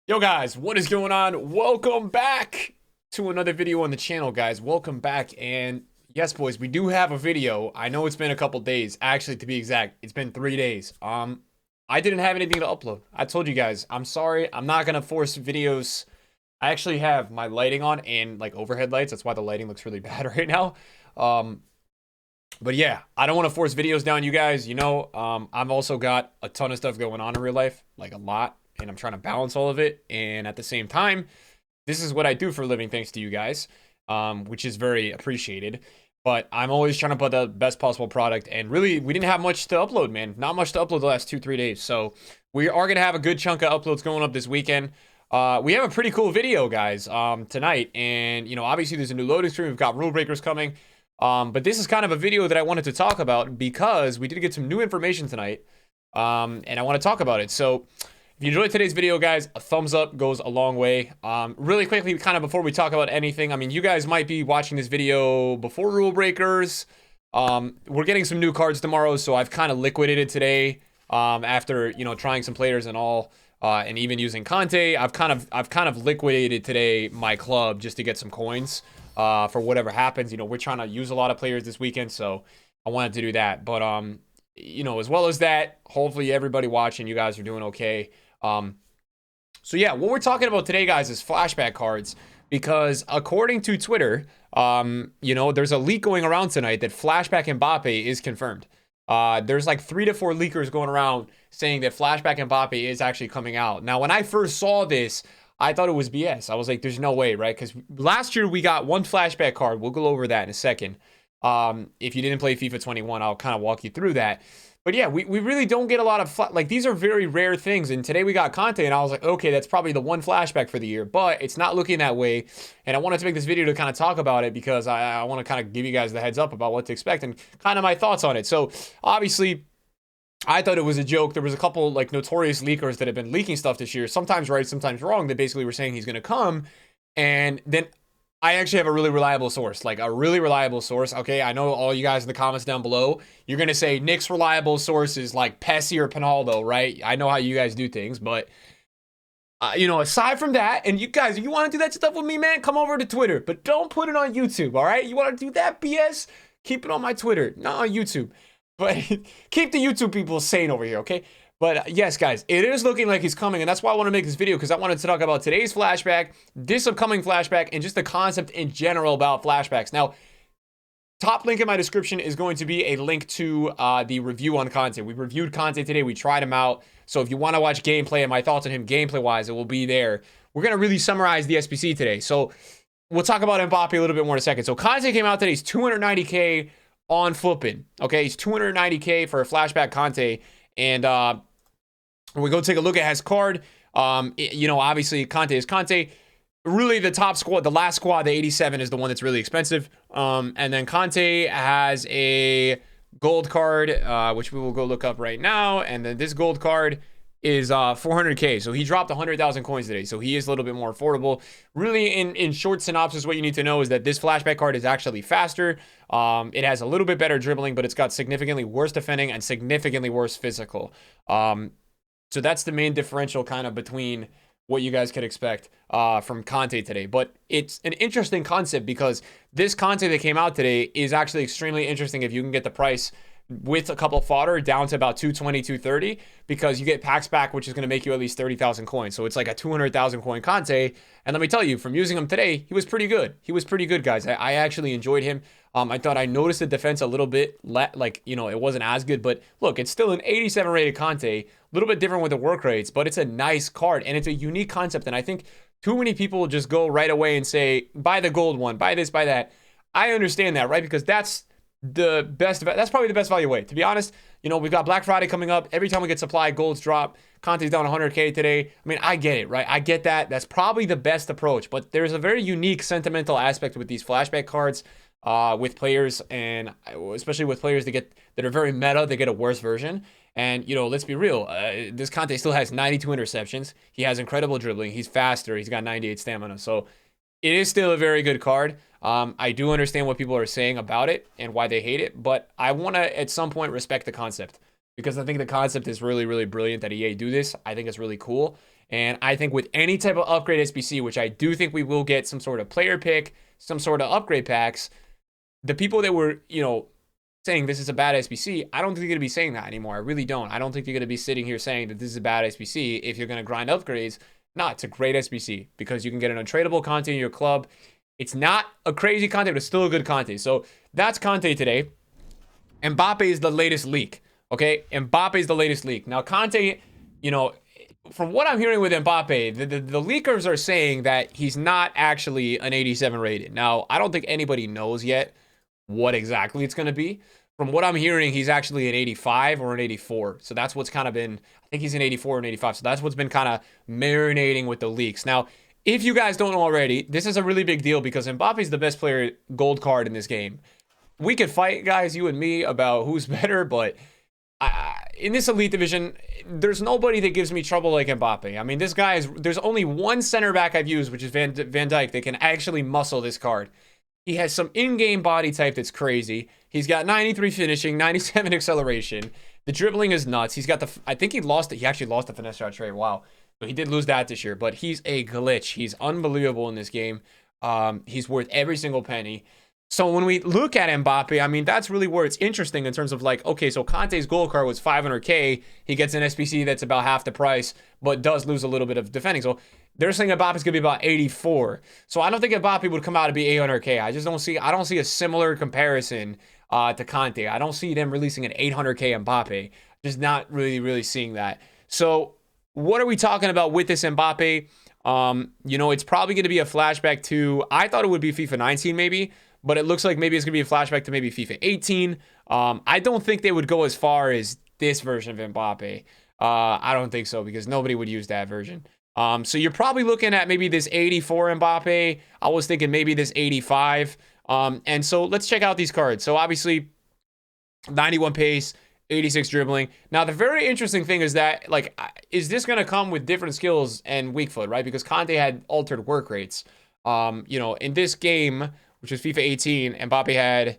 Yo guys, what is going on? Welcome back to another video on the channel, guys. Welcome back. And yes, boys, we do have a video. I know it's been a couple days. Actually, to be exact, it's been 3 days. I didn't have anything to upload. I told you guys, I'm sorry. I'm not gonna force videos. I actually have my lighting on and like overhead lights. That's why the lighting looks really bad right now. Um, but yeah, I don't want to force videos down you guys. I've also got a ton of stuff going on in real life, like a lot, and I'm trying to balance all of it. And at the same time, this is what I do for a living, thanks to you guys, which is very appreciated. But I'm always trying to put the best possible product. And really, we didn't have much to upload, man. Not much to upload the last 2-3 days. So we are going to have a good chunk of uploads going up this weekend. We have a pretty cool video, guys, tonight. And, obviously there's a new loading screen. We've got rule breakers coming. But this is kind of a video that I wanted to talk about because we did get some new information tonight. And I want to talk about it. So if you enjoyed today's video, guys, a thumbs up goes a long way. Really quickly, kind of before we talk about anything, I mean, you guys might be watching this video before rule breakers. We're getting some new cards tomorrow, so I've kind of liquidated today. After, trying some players and all, and even using Kante, I've kind of liquidated today my club just to get some coins. For whatever happens. We're trying to use a lot of players this weekend, so I wanted to do that. But as well as that, hopefully everybody watching, you guys are doing okay. So yeah, what we're talking about today, guys, is flashback cards, because according to Twitter, there's a leak going around tonight that Flashback Mbappe is confirmed. There's like 3 to 4 leakers going around saying that Flashback Mbappe is actually coming out. Now, when I first saw this, I thought it was BS. I was like, there's no way, right? Because last year we got one flashback card. We'll go over that in a second. If you didn't play FIFA 21, I'll kind of walk you through that. But yeah, we really don't get a lot of, like, these are very rare things. And today we got Kante, and I was like, okay, that's probably the one flashback for the year. But it's not looking that way. And I wanted to make this video to kind of talk about it because I want to kind of give you guys the heads up about what to expect and kind of my thoughts on it. So obviously, I thought it was a joke. There was a couple like notorious leakers that have been leaking stuff this year, sometimes right, sometimes wrong, that basically were saying he's going to come. And then I actually have a really reliable source, like a really reliable source. Okay, I know all you guys in the comments down below, you're going to say Nick's reliable source is like Messi or Pinaldo, right? I know how you guys do things, but aside from that, and you guys, if you want to do that stuff with me, man, come over to Twitter, but don't put it on YouTube, all right? You want to do that BS? Keep it on my Twitter, not on YouTube. But keep the YouTube people sane over here, okay? But yes, guys, it is looking like he's coming, and that's why I want to make this video, because I wanted to talk about today's flashback, this upcoming flashback, and just the concept in general about flashbacks. Now, top link in my description is going to be a link to the review on Kante. We reviewed Kante today. We tried him out. So if you want to watch gameplay and my thoughts on him gameplay-wise, it will be there. We're going to really summarize the SBC today. So we'll talk about Mbappe a little bit more in a second. So Kante came out today. He's 290K on flipping. Okay, he's 290K for a flashback Kante. And we go take a look at his card. Obviously Kante is Kante. Really, the top squad, the last squad, the 87 is the one that's really expensive. And then Kante has a gold card, which we will go look up right now. And then this gold card is 400K. So he dropped 100,000 coins today. So he is a little bit more affordable. Really, in short synopsis, what you need to know is that this flashback card is actually faster. It has a little bit better dribbling, but it's got significantly worse defending and significantly worse physical. So that's the main differential kind of between what you guys could expect from Kante today. But it's an interesting concept because this Kante that came out today is actually extremely interesting if you can get the price with a couple of fodder down to about 220, 230, because you get packs back, which is going to make you at least 30,000 coins. So it's like a 200,000 coin Kante. And let me tell you, from using him today, he was pretty good. He was pretty good, guys. I actually enjoyed him. I thought I noticed the defense a little bit, it wasn't as good. But look, it's still an 87 rated Kante. A little bit different with the work rates, but it's a nice card. And it's a unique concept. And I think too many people will just go right away and say, buy the gold one, buy this, buy that. I understand that, right? Because that's probably the best value way. To be honest, we've got Black Friday coming up. Every time we get supply, golds drop. Kante's down 100K today. I mean, I get it, right? I get that. That's probably the best approach. But there's a very unique sentimental aspect with these flashback cards with players, and especially with players that are very meta, they get a worse version. And, let's be real. This Kante still has 92 interceptions. He has incredible dribbling. He's faster. He's got 98 stamina. So it is still a very good card. I do understand what people are saying about it and why they hate it, but I want to at some point respect the concept, because I think the concept is really, really brilliant that EA do this. I think it's really cool. And I think with any type of upgrade SBC, which I do think we will get some sort of player pick, some sort of upgrade packs, the people that were, saying this is a bad SBC, I don't think they're going to be saying that anymore. I really don't. I don't think you're going to be sitting here saying that this is a bad SBC if you're going to grind upgrades. No, it's a great SBC because you can get an untradeable Kante in your club. It's not a crazy Kante, but it's still a good Kante. So that's Kante today. Mbappe is the latest leak. Okay, Mbappe is the latest leak. Now Kante, from what I'm hearing with Mbappe, the leakers are saying that he's not actually an 87 rated. Now, I don't think anybody knows yet what exactly it's going to be. From what I'm hearing, he's actually an 85 or an 84. So that's what's kind of been, I think he's an 84 and 85. So that's what's been kind of marinating with the leaks. Now, if you guys don't know already, this is a really big deal because Mbappe's the best player gold card in this game. We could fight, guys, you and me, about who's better, but in this elite division, there's nobody that gives me trouble like Mbappe. I mean, this guy there's only one center back I've used, which is Van Dijk, that can actually muscle this card. He has some in-game body type that's crazy. He's got 93 finishing, 97 acceleration. The dribbling is nuts. He's got I think he lost it. He actually lost the finesse shot trade. Wow. So he did lose that this year, but he's a glitch. He's unbelievable in this game. He's worth every single penny. So when we look at Mbappe, I mean, that's really where it's interesting in terms of like, okay, so Kante's gold card was 500K. He gets an SBC that's about half the price, but does lose a little bit of defending. So they're saying Mbappe's going to be about 84. So I don't think Mbappe would come out to be 800K. I don't see a similar comparison to Kante. I don't see them releasing an 800K Mbappe. Just not really seeing that. So what are we talking about with this Mbappe? It's probably going to be a flashback to, I thought it would be FIFA 19 maybe, but it looks like maybe it's going to be a flashback to maybe FIFA 18. I don't think they would go as far as this version of Mbappe. I don't think so because nobody would use that version. So you're probably looking at maybe this 84 Mbappe. I was thinking maybe this 85. And so let's check out these cards. So obviously 91 pace, 86 dribbling. Now, the very interesting thing is that, like, is this going to come with different skills and weak foot, right? Because Kante had altered work rates. In this game, which was FIFA 18, Mbappe had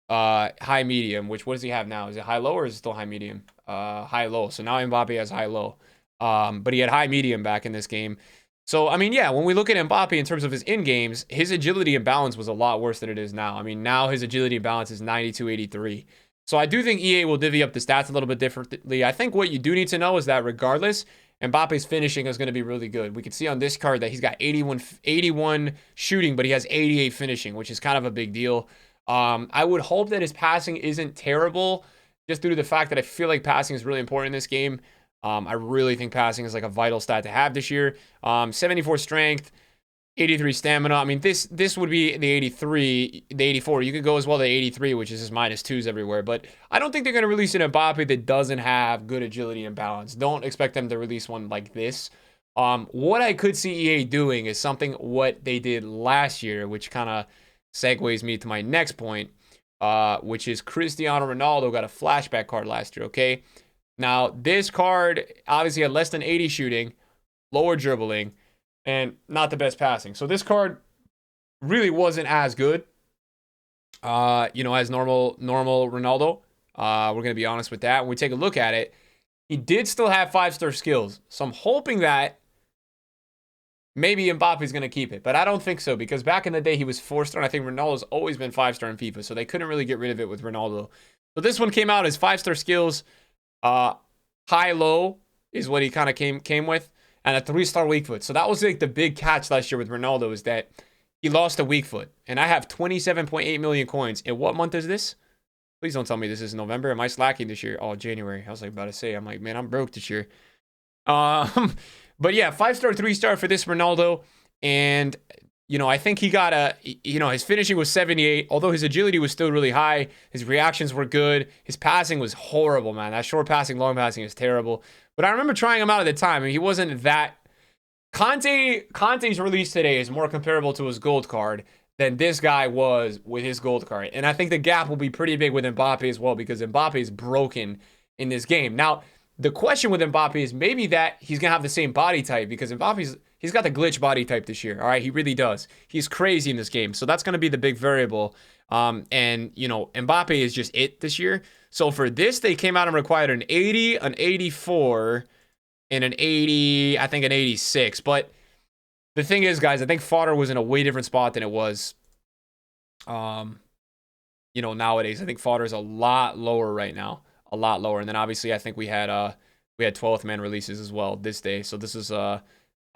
high medium, which what does he have now? Is it high low or is it still high medium? High low. So now Mbappe has high low. But he had high medium back in this game. So, I mean, yeah, when we look at Mbappe in terms of his in-games, his agility and balance was a lot worse than it is now. I mean, now his agility and balance is 92-83. So I do think EA will divvy up the stats a little bit differently. I think what you do need to know is that regardless, Mbappe's finishing is going to be really good. We can see on this card that he's got 81 shooting, but he has 88 finishing, which is kind of a big deal. I would hope that his passing isn't terrible, just due to the fact that I feel like passing is really important in this game. I really think passing is like a vital stat to have this year. 74 strength, 83 stamina. I mean, this would be the 83, the 84. You could go as well to 83, which is just -2s everywhere. But I don't think they're going to release an Mbappe that doesn't have good agility and balance. Don't expect them to release one like this. What I could see EA doing is something what they did last year, which kind of segues me to my next point, which is Cristiano Ronaldo got a flashback card last year, okay? Now, this card obviously had less than 80 shooting, lower dribbling, and not the best passing. So this card really wasn't as good, as normal Ronaldo. We're going to be honest with that. When we take a look at it, he did still have 5-star skills. So I'm hoping that maybe Mbappe's going to keep it. But I don't think so because back in the day, he was 4-star. And I think Ronaldo's always been 5-star in FIFA. So they couldn't really get rid of it with Ronaldo. So this one came out as 5-star skills. High-low is what he kind of came with. And a 3-star weak foot. So that was like the big catch last year with Ronaldo is that he lost a weak foot. And I have 27.8 million coins. And what month is this? Please don't tell me this is November. Am I slacking this year? Oh, January. I was like about to say. I'm like, man, I'm broke this year. But yeah, 5-star, 3-star for this Ronaldo. And, I think he got his finishing was 78. Although his agility was still really high. His reactions were good. His passing was horrible, man. That short passing, long passing is terrible. But I remember trying him out at the time, and he wasn't that. Kante's release today is more comparable to his gold card than this guy was with his gold card. And I think the gap will be pretty big with Mbappe as well because Mbappe is broken in this game. Now, the question with Mbappe is maybe that he's going to have the same body type because he's got the glitch body type this year. All right, he really does. He's crazy in this game. So that's going to be the big variable. Mbappe is just it this year. So for this, they came out and required an 80, an 84, and an 80, I think an 86. But the thing is, guys, I think fodder was in a way different spot than it was, nowadays. I think fodder is a lot lower right now, a lot lower. And then obviously, I think we had 12th man releases as well this day. So this is I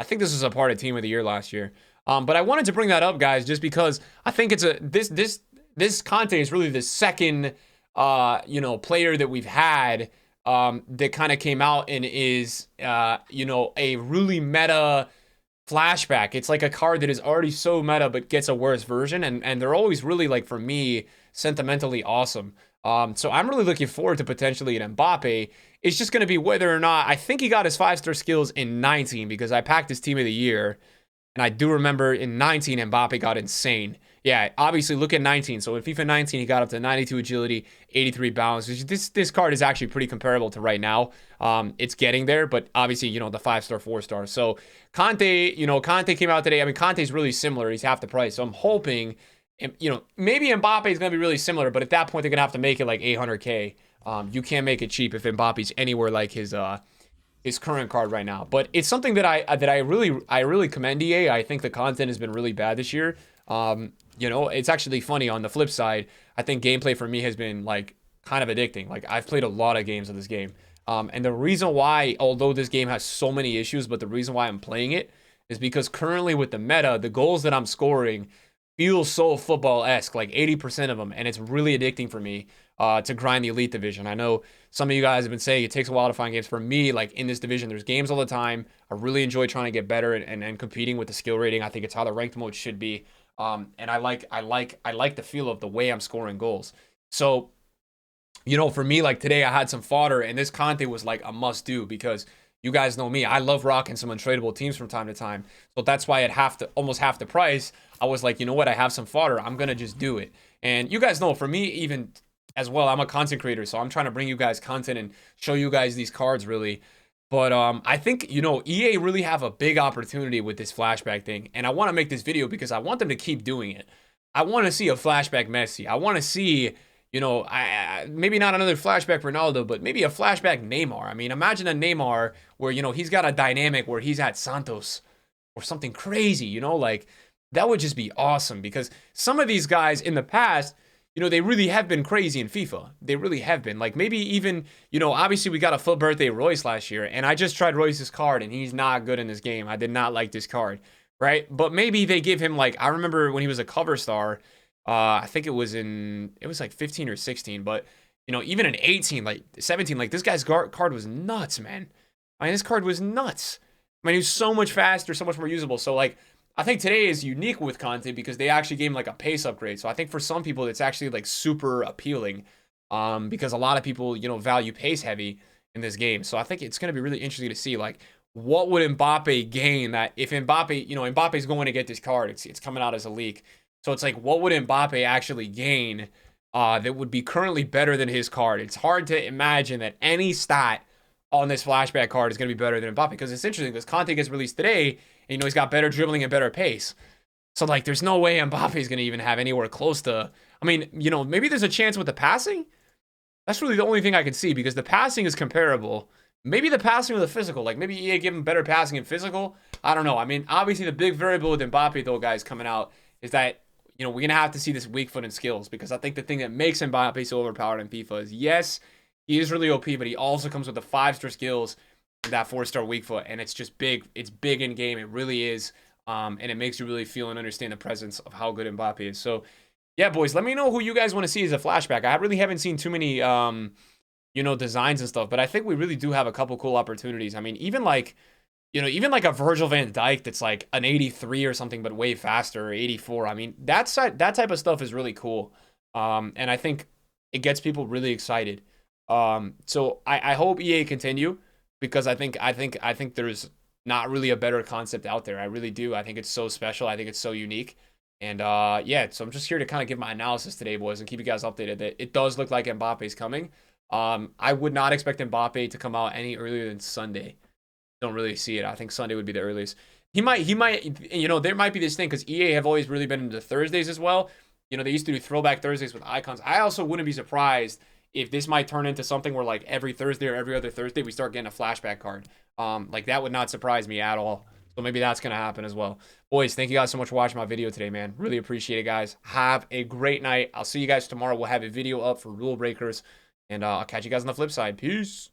think this was a part of Team of the Year last year. But I wanted to bring that up, guys, just because I think it's this Kante is really the second player that we've had that kind of came out and is a really meta flashback. It's like a card that is already so meta but gets a worse version, and they're always really, like, for me, sentimentally awesome. So I'm really looking forward to potentially an Mbappe. It's just going to be whether or not, I think he got his 5-star skills in 19 because I packed his Team of the Year. And I do remember in 19, Mbappe got insane. Yeah, obviously, look at 19. So in FIFA 19, he got up to 92 agility, 83 balance. This card is actually pretty comparable to right now. It's getting there, but obviously, the 5-star, 4-star. So Kante, Kante came out today. I mean, Kante's really similar. He's half the price. So I'm hoping, maybe Mbappe is going to be really similar, but at that point, they're going to have to make it like 800K. You can't make it cheap if Mbappe's anywhere like his current card right now. But it's something that I really commend EA. I think the content has been really bad this year. It's actually funny. On the flip side, I think gameplay for me has been like kind of addicting. Like, I've played a lot of games of this game. And the reason why, although this game has so many issues, but the reason why I'm playing it is because currently with the meta, the goals that I'm scoring feel so football-esque, like 80% of them, and it's really addicting for me to grind the elite division. I know some of you guys have been saying it takes a while to find games. For me, like, in this division, there's games all the time. I really enjoy trying to get better and competing with the skill rating. I think it's how the ranked mode should be. And I like the feel of the way I'm scoring goals. So, for me, like today, I had some fodder, and this Kante was like a must-do because you guys know me. I love rocking some untradeable teams from time to time. So that's why at almost half the price, I was like, you know what? I have some fodder. I'm going to just do it. And you guys know, for me, even as well, I'm a content creator. So I'm trying to bring you guys content and show you guys these cards, really. But I think, EA really have a big opportunity with this flashback thing. And I want to make this video because I want them to keep doing it. I want to see a flashback Messi. I want to see, maybe not another flashback Ronaldo, but maybe a flashback Neymar. I mean, imagine a Neymar where, he's got a dynamic where he's at Santos or something crazy, like that would just be awesome because some of these guys in the past, they really have been crazy in FIFA. They really have been. Like, maybe even, obviously we got a full birthday Royce last year, and I just tried Royce's card, and he's not good in this game. I did not like this card, right? But maybe they give him, like, I remember when he was a cover star, I think it was like 15 or 16, but, even in 18, like 17, like, this guy's card was nuts, man. I mean, this card was nuts. I mean, he was so much faster, so much more usable. So, like, I think today is unique with Kante because they actually gave him like a pace upgrade. So I think for some people, it's actually like super appealing because a lot of people, value pace heavy in this game. So I think it's going to be really interesting to see, like, what would Mbappe gain that if Mbappe, Mbappe's going to get this card. It's coming out as a leak. So it's like, what would Mbappe actually gain that would be currently better than his card? It's hard to imagine that any stat on this flashback card is going to be better than Mbappe because it's interesting because Kante gets released today. And, he's got better dribbling and better pace. So, like, there's no way Mbappe is going to even have anywhere close to... I mean, maybe there's a chance with the passing. That's really the only thing I can see because the passing is comparable. Maybe the passing with the physical. Like, maybe EA give him better passing and physical. I don't know. I mean, obviously, the big variable with Mbappe, though, guys, coming out is that, we're going to have to see this weak foot and skills because I think the thing that makes Mbappe so overpowered in FIFA is, yes, he is really OP, but he also comes with the 5-star skills, that 4-star weak foot, and it's just big. It's big in game. It really is, and it makes you really feel and understand the presence of how good Mbappe is. So, yeah, boys, let me know who you guys want to see as a flashback. I really haven't seen too many, designs and stuff, but I think we really do have a couple cool opportunities. I mean, even like a Virgil van Dijk that's like an 83 or something, but way faster, or 84. I mean, that type of stuff is really cool, and I think it gets people really excited. So I hope EA continue. Because I think there's not really a better concept out there. I really do. I think it's so special. I think it's so unique. And yeah, so I'm just here to kind of give my analysis today, boys, and keep you guys updated that it does look like Mbappe's coming. I would not expect Mbappe to come out any earlier than Sunday. Don't really see it. I think Sunday would be the earliest. He might, there might be this thing because EA have always really been into Thursdays as well. They used to do throwback Thursdays with icons. I also wouldn't be surprised if this might turn into something where, like, every Thursday or every other Thursday we start getting a flashback card. Like that would not surprise me at all. So maybe that's gonna happen as well. Boys, thank you guys so much for watching my video today, man. Really appreciate it, guys. Have a great night. I'll see you guys tomorrow. We'll have a video up for rule breakers, and I'll catch you guys on the flip side. Peace.